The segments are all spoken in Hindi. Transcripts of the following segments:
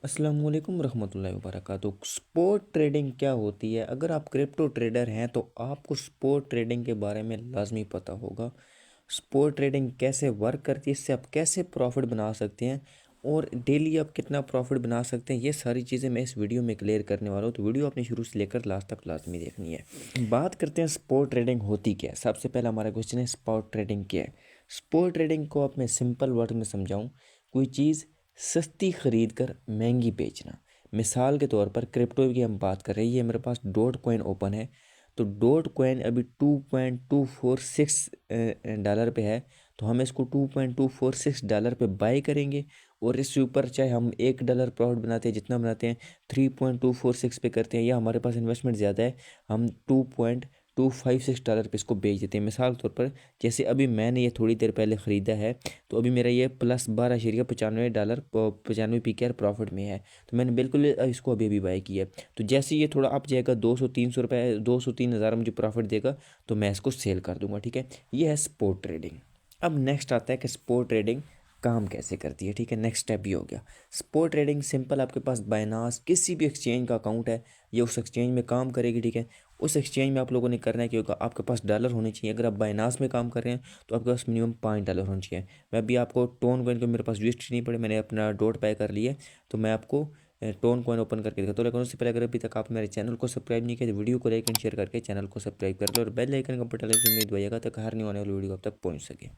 अस्सलाम वालेकुम रहमतुल्लाहि व बरकातुहू। स्पोर्ट ट्रेडिंग क्या होती है? अगर आप क्रिप्टो ट्रेडर हैं तो आपको स्पोर्ट ट्रेडिंग के बारे में लाजमी पता होगा। स्पोर्ट ट्रेडिंग कैसे वर्क करती है, इससे आप कैसे प्रॉफिट बना सकते हैं और डेली आप कितना प्रॉफिट बना सकते हैं, ये सारी चीज़ें मैं इस वीडियो में क्लियर करने वाला हूँ। तो वीडियो अपनी शुरू से लेकर लास्ट तक लाजमी देखनी है। बात करते हैं स्पोर्ट ट्रेडिंग होती क्या है। सबसे पहला हमारा क्वेश्चन है स्पोर्ट ट्रेडिंग क्या है। स्पोर्ट ट्रेडिंग को आप मैं सिंपल वर्ड में समझाऊँ, कोई चीज़ सस्ती खरीद कर महंगी बेचना। मिसाल के तौर पर क्रिप्टो की हम बात कर रहे हैं, ये मेरे पास डॉट कॉइन ओपन है, तो डॉट कॉइन अभी 2.246 डॉलर पे है, तो हम इसको 2.246 डॉलर पे बाई करेंगे और इससे ऊपर चाहे हम $1 प्रॉफिट बनाते हैं, जितना बनाते हैं 3.246 पे करते हैं, या हमारे पास इन्वेस्टमेंट ज़्यादा है, हम $2.256 पे इसको बेच देते हैं। मिसाल के तौर पर जैसे अभी मैंने ये थोड़ी देर पहले ख़रीदा है, तो अभी मेरा ये +12.95 95 PKR प्रॉफिट में है, तो मैंने बिल्कुल इसको अभी अभी बाई किया है। तो जैसे ये थोड़ा अप जाएगा 200-300 रुपये, 200-3 हज़ार मुझे प्रॉफिट देगा, तो मैं इसको सेल कर दूंगा। ठीक है, ये है स्पोर्ट ट्रेडिंग। अब नेक्स्ट आता है कि स्पोर्ट ट्रेडिंग काम कैसे करती है। ठीक है, नेक्स्ट स्टेप ये हो गया। स्पोर्ट ट्रेडिंग सिंपल, आपके पास बाइनास किसी भी एक्सचेंज का अकाउंट है, ये उस एक्सचेंज में काम करेगी। ठीक है, उस एक्सचेंज में आप लोगों ने करना है कि होगा, आपके पास डॉलर होने चाहिए। अगर आप बाइनास में काम कर रहे हैं तो आपके पास मिनिमम $5 होने चाहिए। मैं अभी आपको टोन कॉइन को, मेरे पास यूएसडी नहीं पड़े, मैंने अपना डॉट बाय कर लिया है, तो मैं आपको टोन कॉइन ओपन करके दिखाता हूँ। लेकिन उससे पहले अगर अभी तक आप मेरे चैनल को सब्सक्राइब नहीं किया तो वीडियो को लाइक एंड शेयर करके चैनल को सब्सक्राइब कर लो और बेल आइकन का बटन में दबाइएगा ताकि हर नहीं होने वाली वीडियो आप तक पहुँच सके।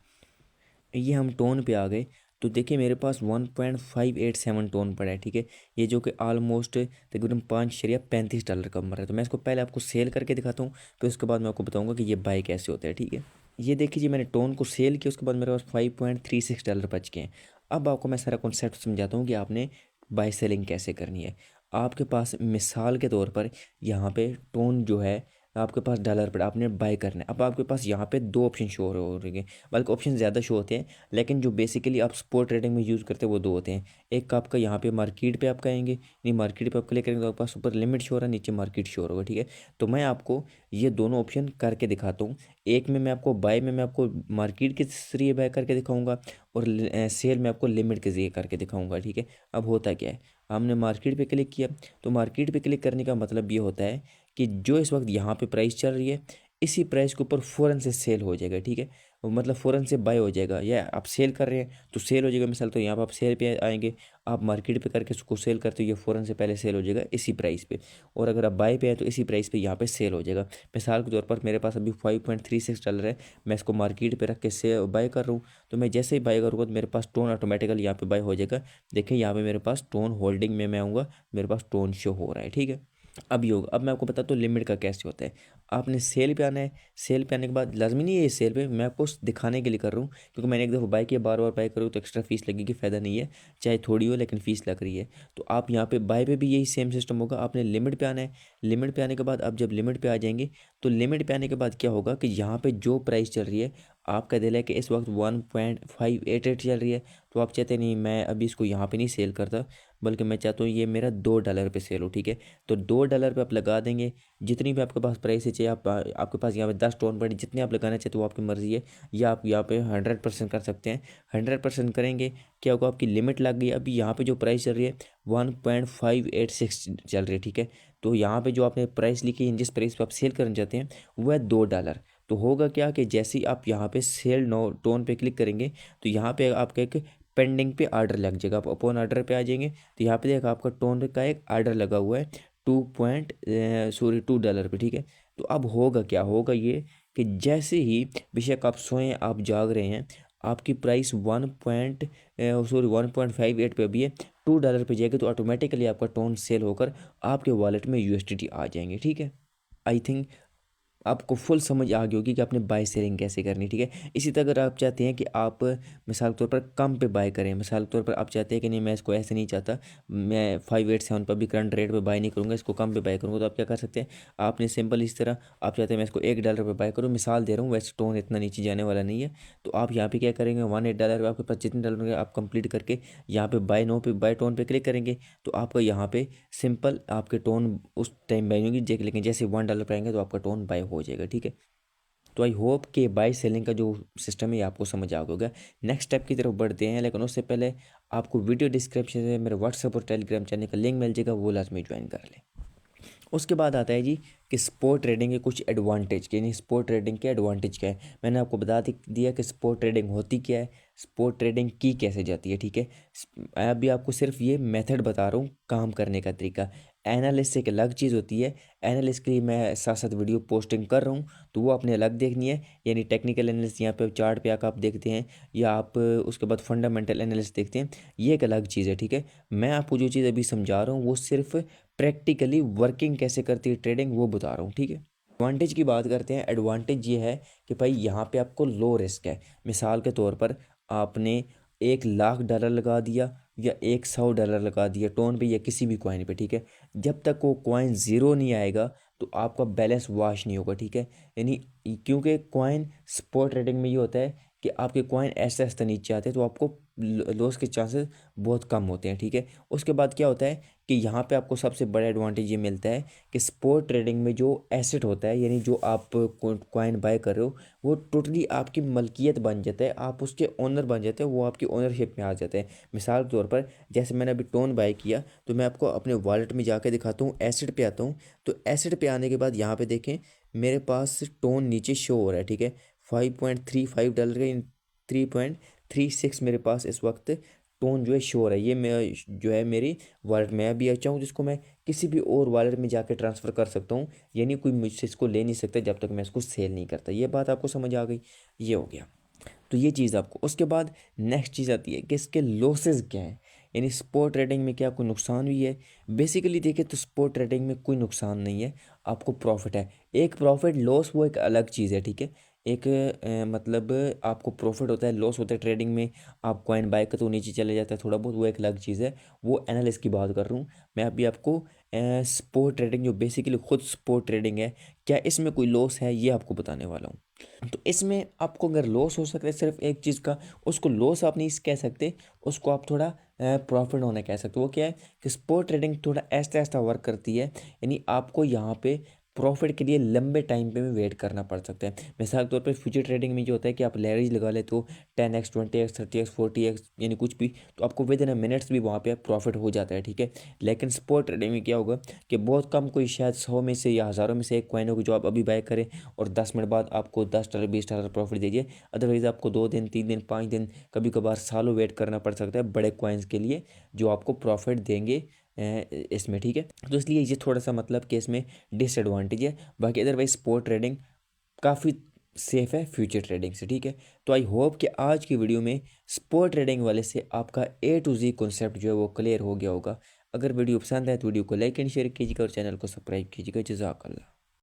ये हम टोन पे आ गए, तो देखिए मेरे पास 1.587 टोन पड़ा है। ठीक है, ये जो कि ऑलमोस्ट तकरीबन $5.35 का मर है। तो मैं इसको पहले आपको सेल करके दिखाता हूँ, फिर उसके बाद मैं आपको बताऊँगा कि ये बाय कैसे होता है। ठीक है, ये देखिए जी, मैंने टोन को सेल किया, उसके बाद मेरे पास $5.36 बच गए हैं। अब आपको मैं सारा कॉन्सेप्ट समझाता हूँ कि आपने बाय सेलिंग कैसे करनी है। आपके पास मिसाल के तौर पर यहाँ पे टोन जो है, आपके पास डॉलर पर आपने बाय करना है। अब आपके पास यहाँ पे दो ऑप्शन शो हो रहे हैं, बल्कि ऑप्शन ज़्यादा शो होते हैं, लेकिन जो बेसिकली आप स्पोर्ट ट्रेडिंग में यूज़ करते हैं वो दो होते हैं। एक आपका यहाँ पे मार्केट पे आप कहेंगे, नहीं मार्केट पे आप क्लिक करेंगे तो आपके पास ऊपर लिमिट शो हो रहा है, नीचे मार्केट शो होगा। ठीक है, तो मैं आपको ये दोनों ऑप्शन करके दिखाता हूँ। एक में मैं आपको बाय में मैं आपको मार्केट के जरिए बाय करके दिखाऊंगा, और सेल में आपको लिमिट के जरिए करके दिखाऊंगा। ठीक है, अब होता क्या है, हमने मार्केट पे क्लिक किया, तो मार्केट पे क्लिक करने का मतलब ये होता है कि जो इस वक्त यहाँ पे प्राइस चल रही है, इसी प्राइस के ऊपर फ़ौरन से सेल हो जाएगा। ठीक है, मतलब फ़ौरन से बाय हो जाएगा, या आप सेल कर रहे हैं तो सेल हो जाएगा। मिसाल तो यहाँ पर आप सेल पे आएंगे, आप मार्केट पे करके उसको सेल करते हो, ये फ़ौरन से पहले सेल हो जाएगा इसी प्राइस पे। और अगर आप बाय पे आए तो इसी प्राइस पे यहाँ पे सेल हो जाएगा। मिसाल के तौर पर मेरे पास अभी $5.36 है, मैं इसको मार्केट पे रख के से बाय कर रहा हूँ, तो मैं जैसे ही बाय करूँगा तो मेरे पास टोन ऑटोमेटिकली यहाँ पे बाय हो जाएगा। देखिए यहाँ पे मेरे पास टोन होल्डिंग में मैं आऊँगा, मेरे पास टोन शो हो रहा है। ठीक है, अब योग, अब मैं आपको बताता हूँ लिमिट का कैसे होता है। आपने सेल पे आना है, सेल पे आने के बाद लाजमी नहीं है ये सेल पे, मैं आपको दिखाने के लिए कर रहा हूँ, क्योंकि मैंने एक दफ़ा बाय किया, बार बार बाय करूँ तो एक्स्ट्रा फीस लगेगी, फ़ायदा नहीं है, चाहे थोड़ी हो लेकिन फ़ीस लग रही है। तो आप यहाँ पे बाय पे भी यही सेम सिस्टम होगा, आपने लिमिट पे आना है। लिमिट पे आने के बाद आप जब लिमिट पे आ जाएंगे, तो लिमिट पे आने के बाद क्या होगा कि यहाँ पे जो प्राइस चल रही है, आपका दिल है कि इस वक्त 1.588 चल रही है, तो आप चाहते नहीं मैं अभी इसको यहाँ पे नहीं सेल करता, बल्कि मैं चाहता हूँ ये मेरा $2 पे सेल हो। ठीक है, तो $2 पे आप लगा देंगे, जितनी भी आपके पास प्राइस है, चाहे आप आपके पास यहाँ पे 10 टोन पड़े, जितने आप लगाना चाहते हो वो आपकी मर्ज़ी है, या आप यहाँ पे 100% कर सकते हैं। 100% करेंगे, क्या होगा, आपकी लिमिट लग गई। अभी यहाँ पे जो प्राइस चल रही है 1.586 चल रही है। ठीक है, तो यहाँ पे जो आपने प्राइस लिखी है, जिस प्राइस पे आप सेल करना चाहते हैं, वो है $2। तो होगा क्या कि जैसे ही आप यहाँ पे सेल नो टोन पे क्लिक करेंगे, तो यहाँ पे आपका एक पेंडिंग पे आर्डर लग जाएगा। आप अपन आर्डर पे आ जाएंगे, तो यहाँ पे देखा आपका टोन का एक आर्डर लगा हुआ है $2 पे। ठीक है, तो अब होगा क्या, होगा ये कि जैसे ही बेशक आप सोएं, आप जाग रहे हैं, आपकी प्राइस 1.58 पे अभी है, $2 पे जाएगी, तो ऑटोमेटिकली आपका टोन सेल होकर आपके वॉलेट में यूएसडीटी आ जाएंगे। ठीक है, आई थिंक आपको फुल समझ आ गई होगी कि आपने बाय सेलिंग कैसे करनी। ठीक है, इसी तरह अगर आप चाहते हैं कि आप मिसाल के तौर पर कम पे बाय करें, मिसाल के तौर पर आप चाहते हैं कि नहीं मैं इसको ऐसे नहीं चाहता, मैं 587 पर भी करंट रेट पे बाय नहीं करूँगा, इसको कम पे बाय करूँगा, तो आप क्या कर सकते हैं, आपने सिंपल इस तरह, आप चाहते हैं मैं इसको $1 पे बाय करूँ, मिसाल दे रहा हूँ, वैसे टोन इतना नीचे जाने वाला नहीं है, तो आप यहाँ पे क्या करेंगे, $1 आपके पास जितने डॉलर होंगे आप कंप्लीट करके यहाँ पे बाय नो पे बाय टोन पे क्लिक करेंगे, तो आपका यहाँ पे सिंपल आपके टोन उस टाइम बाय होंगी, लेकिन जैसे $1 पे आएंगे तो आपका टोन बाय हो जाएगा। ठीक है, तो आई होप कि बाई सेलिंग का जो सिस्टम है ये आपको समझ आ गया होगा। नेक्स्ट स्टेप की तरफ बढ़ते हैं, लेकिन उससे पहले आपको वीडियो डिस्क्रिप्शन में मेरे व्हाट्सएप और टेलीग्राम चैनल का लिंक मिल जाएगा, वो लाजमी ज्वाइन कर लें। उसके बाद आता है जी कि स्पोर्ट ट्रेडिंग के कुछ एडवांटेज, यानी स्पोर्ट ट्रेडिंग के एडवांटेज क्या है। मैंने आपको बता दिया कि स्पोर्ट ट्रेडिंग होती क्या है, स्पोर्ट ट्रेडिंग की कैसे जाती है, ठीक है। मैं अभी आपको सिर्फ ये मेथड बता रहा हूँ, काम करने का तरीका। एनालिस्ट एक अलग चीज़ होती है, एनालिस्ट के लिए मैं साथ साथ वीडियो पोस्टिंग कर रहा हूँ, तो वो अपने अलग देखनी है। यानी टेक्निकल एनालिस्ट यहाँ पे चार्ट पे आकर आप देखते हैं, या आप उसके बाद फंडामेंटल एनालिस्ट देखते हैं, ये एक अलग चीज़ है, ठीक है। मैं आपको जो चीज़ अभी समझा रहा हूँ वो सिर्फ प्रैक्टिकली वर्किंग कैसे करती है ट्रेडिंग वो बता रहा हूँ, ठीक है। एडवांटेज की बात करते हैं। एडवांटेज ये है कि भाई यहाँ पे आपको लो रिस्क है। मिसाल के तौर पर आपने $1,00,000 लगा दिया या $100 लगा दिया टोन पे या किसी भी कॉइन पे, ठीक है। जब तक वो कॉइन ज़ीरो नहीं आएगा तो आपका बैलेंस वॉश नहीं होगा, ठीक है। यानी क्योंकि कॉइन स्पॉट ट्रेडिंग में ये होता है कि आपके कॉइन ऐसे ऐसे नीचे आते हैं तो आपको लॉस के चांसेस बहुत कम होते हैं, ठीक है। उसके बाद क्या होता है कि यहाँ पे आपको सबसे बड़ा एडवांटेज ये मिलता है कि स्पॉट ट्रेडिंग में जो एसेट होता है, यानी जो आप कॉइन बाय कर रहे हो, वो टोटली आपकी मलकियत बन जाता है, आप उसके ओनर बन जाते हैं, वो आपकी ओनरशिप में आ जाते हैं। मिसाल के तौर पर जैसे मैंने अभी टोन बाय किया, तो मैं आपको अपने वॉलेट में जाके दिखाता हूँ, एसेट पे आता हूँ। तो एसेट पे आने के बाद यहाँ पे देखें मेरे पास टोन नीचे शो हो रहा है, ठीक है। $5.35 का 3.36 मेरे पास इस वक्त टोन जो है शो हो रहा है। ये मैं जो है मेरी वॉलेट में अभी चाहूँ जिसको मैं किसी भी और वॉलेट में जाके ट्रांसफ़र कर सकता हूँ, यानी कोई मुझसे इसको ले नहीं सकता जब तक मैं इसको सेल नहीं करता। ये बात आपको समझ आ गई, ये हो गया। तो ये चीज़ आपको, उसके बाद नेक्स्ट चीज़ आती है कि इसके लॉसेस क्या हैं, यानी स्पॉट ट्रेडिंग में क्या कोई नुकसान भी है। बेसिकली देखिए तो स्पॉट ट्रेडिंग में कोई नुकसान नहीं है, आपको प्रॉफिट है। एक प्रॉफिट लॉस वो एक अलग चीज़ है, ठीक है। एक मतलब आपको प्रॉफिट होता है, लॉस होता है ट्रेडिंग में। आप कॉइन बाय कर तो नीचे चले जाता है थोड़ा बहुत, वो एक अलग चीज़ है। वो एनालिस्ट की बात कर रहा हूँ मैं अभी आपको। स्पॉट ट्रेडिंग जो बेसिकली खुद स्पॉट ट्रेडिंग है, क्या इसमें कोई लॉस है ये आपको बताने वाला हूँ। तो इसमें आपको अगर लॉस हो सकता है सिर्फ एक चीज़ का, उसको लॉस आप नहीं कह सकते, उसको आप थोड़ा प्रॉफिट होना कह सकते हो। वो क्या है कि स्पॉट ट्रेडिंग थोड़ा ऐसा ऐसा वर्क करती है, यानी आपको यहाँ पे प्रॉफिट के लिए लंबे टाइम पे में वेट करना पड़ सकता है। मिसाल के तौर पर फ्यूचर ट्रेडिंग में जो होता है कि आप लेवरेज लगा लेते हो 10x 20x 30x 40x यानी कुछ भी, तो आपको विद इन मिनट्स भी वहाँ पे प्रॉफिट हो जाता है, ठीक है। लेकिन स्पॉट ट्रेडिंग में क्या होगा कि बहुत कम, कोई शायद 100 में से या हज़ारों में से एक कॉइन होगी जो आप अभी बाय करें और 10 मिनट बाद आपको $10 $20 प्रॉफिट दीजिए। अदरवाइज़ आपको 2 दिन 3 दिन 5 दिन कभी कभार सालों वेट करना पड़ सकता है बड़े कॉइन्स के लिए जो आपको प्रॉफिट देंगे इसमें, ठीक है। तो इसलिए ये थोड़ा सा मतलब कि इसमें डिसएडवांटेज है। बाकी अदरवाइज स्पॉट ट्रेडिंग काफ़ी सेफ है फ्यूचर ट्रेडिंग से, ठीक है। तो आई होप कि आज की वीडियो में स्पॉट ट्रेडिंग वाले से आपका A to Z कॉन्सेप्ट जो है वो क्लियर हो गया होगा। अगर वीडियो पसंद आए तो वीडियो को लाइक एंड शेयर कीजिएगा और चैनल को सब्सक्राइब कीजिएगा। जज़ाकल्लाह।